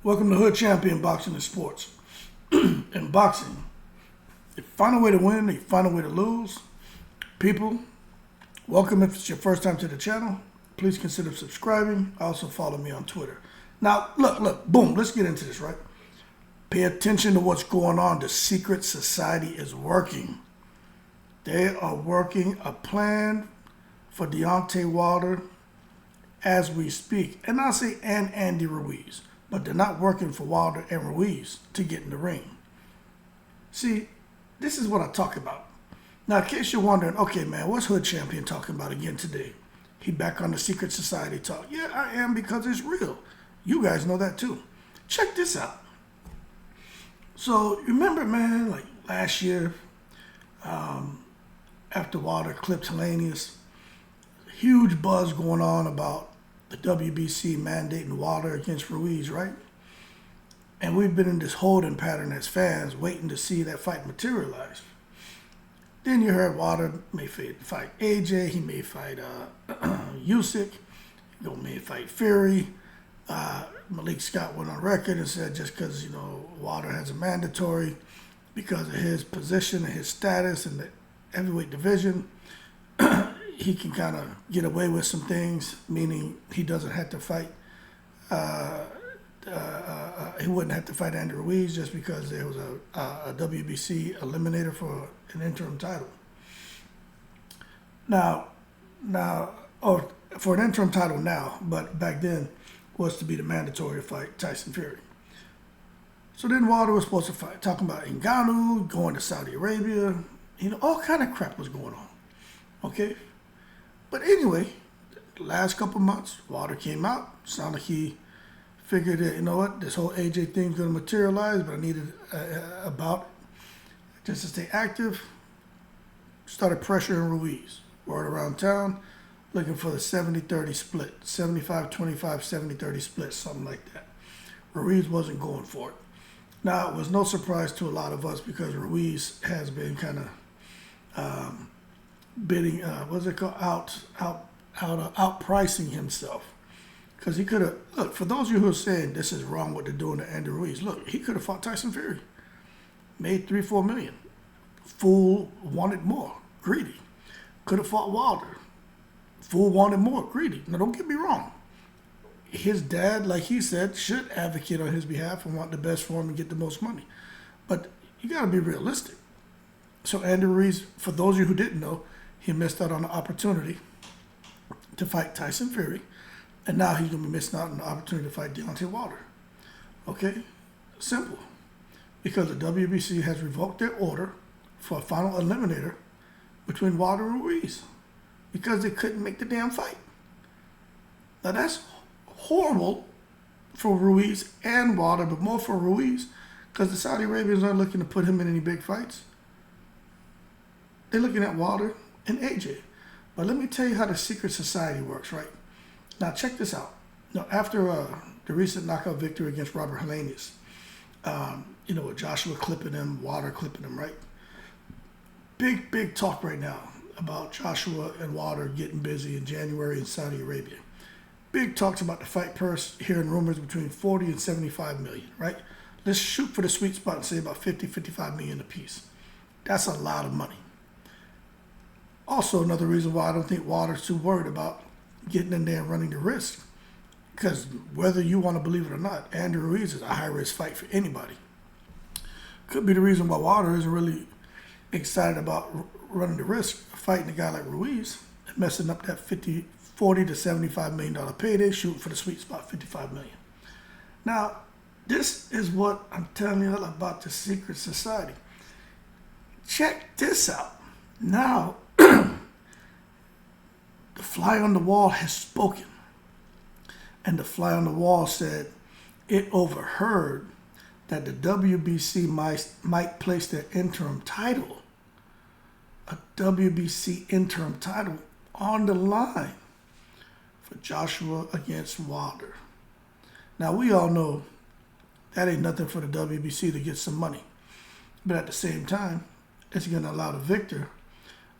Welcome to Hood Champion Boxing and Sports. In boxing, you find a way to win, you find a way to lose. People, welcome if it's your first time to the channel. Please consider subscribing. Also follow me on Twitter. Now, look, boom, let's get into this, right? Pay attention to what's going on. The secret society is working. They are working a plan for Deontay Wilder as we speak. And I'll say, and Andy Ruiz. But they're not working for Wilder and Ruiz to get in the ring. See, this is what I talk about. Now, in case you're wondering, okay, man, what's Hood Champion talking about again today? He back on the secret society talk. Yeah, I am, because it's real. You guys know that too. Check this out. So, remember, man, like last year, after Wilder clipped Hellenius, huge buzz going on about the WBC mandating Wilder against Ruiz, right? And we've been in this holding pattern as fans, waiting to see that fight materialize. Then you heard Wilder may fight AJ, he may fight Usyk, he may fight Fury. Malik Scott went on record and said just because, Wilder has a mandatory because of his position and his status in the heavyweight division, he can kind of get away with some things, meaning he doesn't have to fight. He wouldn't have to fight Andy Ruiz just because there was a WBC eliminator for an interim title. Now, or for an interim title now, but back then was to be the mandatory to fight Tyson Fury. So then Wilder was supposed to fight, talking about Ngannou, going to Saudi Arabia, all kind of crap was going on. Okay? But anyway, the last couple months, Wilder came out. Sounded like he figured that, you know what, this whole AJ thing's going to materialize, but I needed a bout just to stay active. Started pressuring Ruiz. Word around town, looking for the 70-30 split, 75-25, 70-30 split, something like that. Ruiz wasn't going for it. Now, it was no surprise to a lot of us because Ruiz has been kind of bidding, outpricing himself. Because he could have, look, for those of you who are saying this is wrong what they're doing to Andy Ruiz, look, he could have fought Tyson Fury. Made $3-4 million. Fool wanted more, greedy. Could have fought Wilder. Fool wanted more, greedy. Now, don't get me wrong. His dad, like he said, should advocate on his behalf and want the best for him and get the most money. But you got to be realistic. So Andy Ruiz, for those of you who didn't know, he missed out on the opportunity to fight Tyson Fury. And now he's going to be missing out on the opportunity to fight Deontay Wilder. Okay? Simple. Because the WBC has revoked their order for a final eliminator between Wilder and Ruiz. Because they couldn't make the damn fight. Now that's horrible for Ruiz and Wilder, but more for Ruiz. Because the Saudi Arabians aren't looking to put him in any big fights. They're looking at Wilder and AJ. But let me tell you how the secret society works, right? Now, check this out. Now, after the recent knockout victory against Robert Hellenius, with Joshua clipping him, Wilder clipping him, right? Big talk right now about Joshua and Wilder getting busy in January in Saudi Arabia. Big talks about the fight purse, hearing rumors between 40 and 75 million, right? Let's shoot for the sweet spot and say about 50, 55 million apiece. That's a lot of money. Also, another reason why I don't think Wilder's too worried about getting in there and running the risk. Because whether you want to believe it or not, Andy Ruiz is a high-risk fight for anybody. Could be the reason why Wilder isn't really excited about running the risk of fighting a guy like Ruiz and messing up that 40 to $75 million payday, shooting for the sweet spot, 55 million. Now, this is what I'm telling you about the secret society. Check this out. Now, the fly on the wall has spoken. And the fly on the wall said it overheard that the WBC might place their interim title, a WBC interim title, on the line for Joshua against Wilder. Now, we all know that ain't nothing for the WBC to get some money. But at the same time, it's going to allow the victor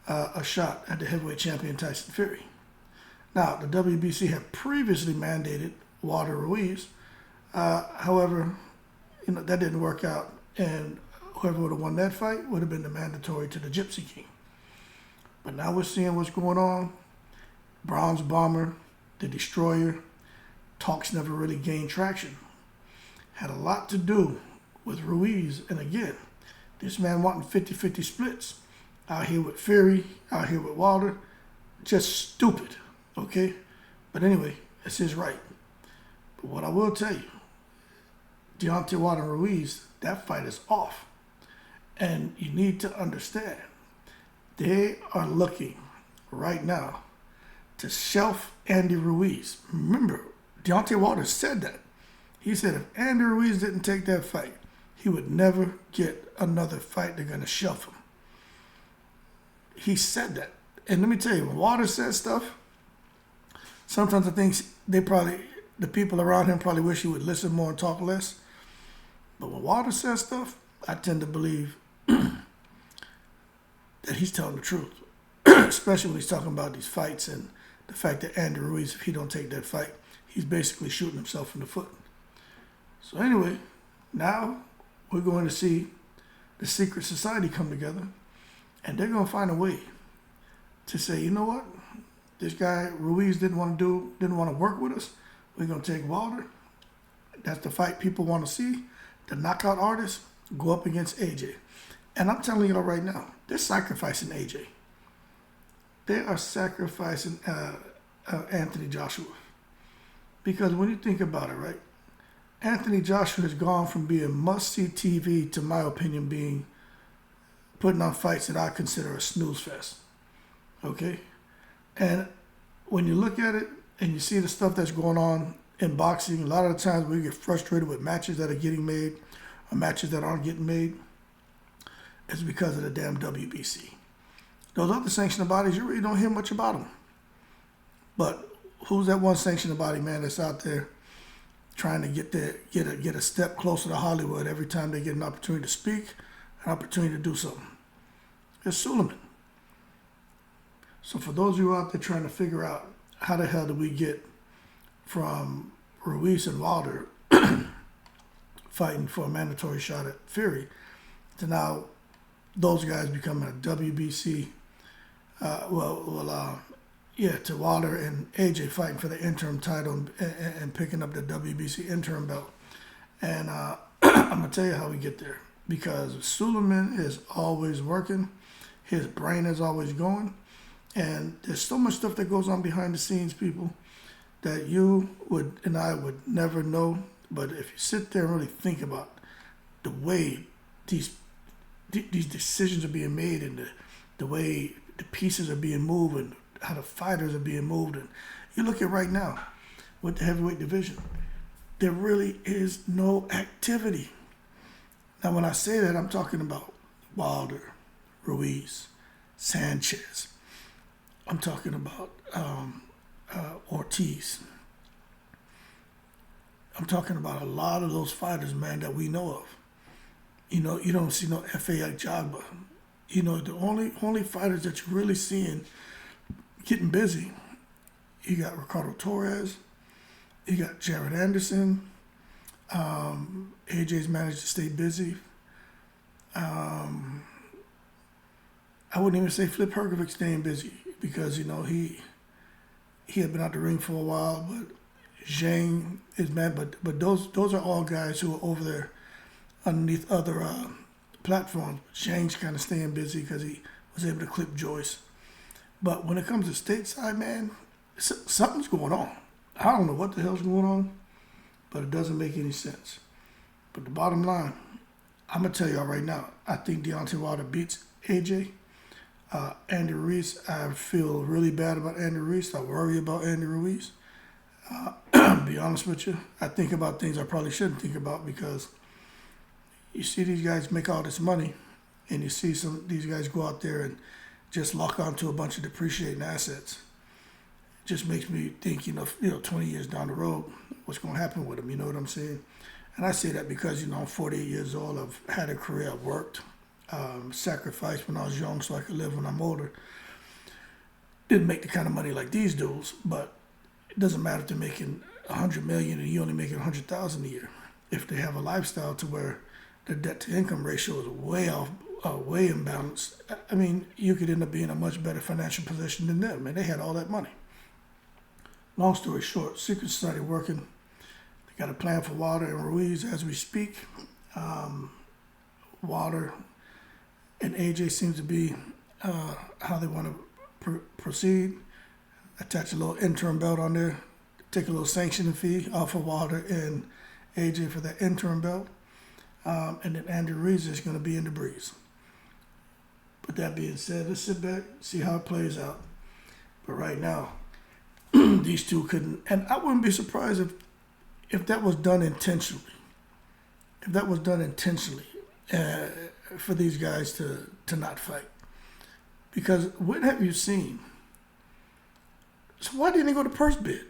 a shot at the heavyweight champion Tyson Fury. Now, the WBC had previously mandated Wilder Ruiz However, that didn't work out, and whoever would have won that fight would have been the mandatory to the Gypsy King. But now we're seeing what's going on. Bronze Bomber, the Destroyer, talks never really gained traction. Had a lot to do with Ruiz, and again, this man wanting 50-50 splits. Out here with Fury, out here with Wilder. Just stupid, okay? But anyway, it's his right. But what I will tell you, Deontay Wilder and Ruiz, that fight is off. And you need to understand, they are looking right now to shelf Andy Ruiz. Remember, Deontay Wilder said that. He said if Andy Ruiz didn't take that fight, he would never get another fight. They're going to shelf him. He said that. And let me tell you, when Wilder says stuff, sometimes I think the people around him probably wish he would listen more and talk less. But when Wilder says stuff, I tend to believe that he's telling the truth, especially when he's talking about these fights and the fact that Andy Ruiz, if he don't take that fight, he's basically shooting himself in the foot. So anyway, now we're going to see the secret society come together, and they're going to find a way to say, you know what, this guy Ruiz didn't want to work with us. We're going to take Wilder. That's the fight people want to see. The knockout artist go up against AJ. And I'm telling you all right now, they're sacrificing AJ. They are sacrificing Anthony Joshua. Because when you think about it, right, Anthony Joshua has gone from being must-see TV to, my opinion, being putting on fights that I consider a snooze fest. Okay? And when you look at it and you see the stuff that's going on in boxing, a lot of the times we get frustrated with matches that are getting made or matches that aren't getting made. It's because of the damn WBC. Those other sanctioning bodies, you really don't hear much about them. But who's that one sanctioning body, man, that's out there trying to get a step closer to Hollywood every time they get an opportunity to speak, an opportunity to do something? It's Suleiman. So for those of you out there trying to figure out how the hell do we get from Ruiz and Wilder fighting for a mandatory shot at Fury to now those guys becoming a WBC, to Wilder and AJ fighting for the interim title and picking up the WBC interim belt. And I'm going to tell you how we get there. Because Suleiman is always working. His brain is always going. And there's so much stuff that goes on behind the scenes, people, that you would and I would never know. But if you sit there and really think about the way these decisions are being made and the way the pieces are being moved and how the fighters are being moved, and you look at right now with the heavyweight division, there really is no activity. Now, when I say that, I'm talking about Wilder, Ruiz, Sanchez. I'm talking about Ortiz. I'm talking about a lot of those fighters, man, that we know of. You don't see no F.A. Jagba. The only fighters that you're really seeing getting busy, you got Ricardo Torres, you got Jared Anderson. AJ's managed to stay busy. I wouldn't even say Flip Hergovic staying busy because, he had been out the ring for a while, but Zhang is mad. But those are all guys who are over there underneath other platforms. Zhang's kind of staying busy because he was able to clip Joyce. But when it comes to stateside, man, something's going on. I don't know what the hell's going on, but it doesn't make any sense. But the bottom line, I'm going to tell y'all right now, I think Deontay Wilder beats AJ. Andy Ruiz, I feel really bad about Andy Ruiz. I worry about Andy Ruiz. Be honest with you, I think about things I probably shouldn't think about because you see these guys make all this money and you see these guys go out there and just lock onto a bunch of depreciating assets. It just makes me think, 20 years down the road, what's going to happen with them, you know what I'm saying? And I say that because, I'm 48 years old, I've had a career, I've worked, sacrificed when I was young so I could live when I'm older. Didn't make the kind of money like these dudes, but it doesn't matter if they're making $100 million and you only making $100,000 a year. If they have a lifestyle to where the debt to income ratio is way off, way imbalanced, I mean, you could end up being in a much better financial position than them, and they had all that money. Long story short, Secret started working. They got a plan for Wilder and Ruiz as we speak. Wilder and AJ seems to be how they want to proceed. Attach a little interim belt on there. Take a little sanctioning fee off of Wilder and AJ for that interim belt. And then Andy Ruiz is going to be in the breeze. But that being said, let's sit back, see how it plays out. But right now, these two couldn't, and I wouldn't be surprised if that was done intentionally. If that was done intentionally for these guys to not fight. Because what have you seen? So why didn't they go to purse bid?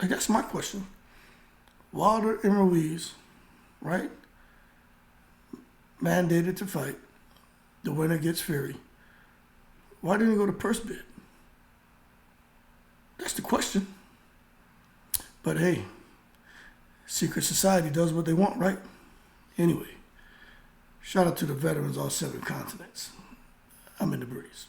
Like, that's my question. Wilder and Ruiz, right? Mandated to fight. The winner gets Fury. Why didn't he go to purse bid? That's the question. But hey, secret society does what they want, right? Anyway, shout out to the veterans all 7 continents. I'm in the breeze.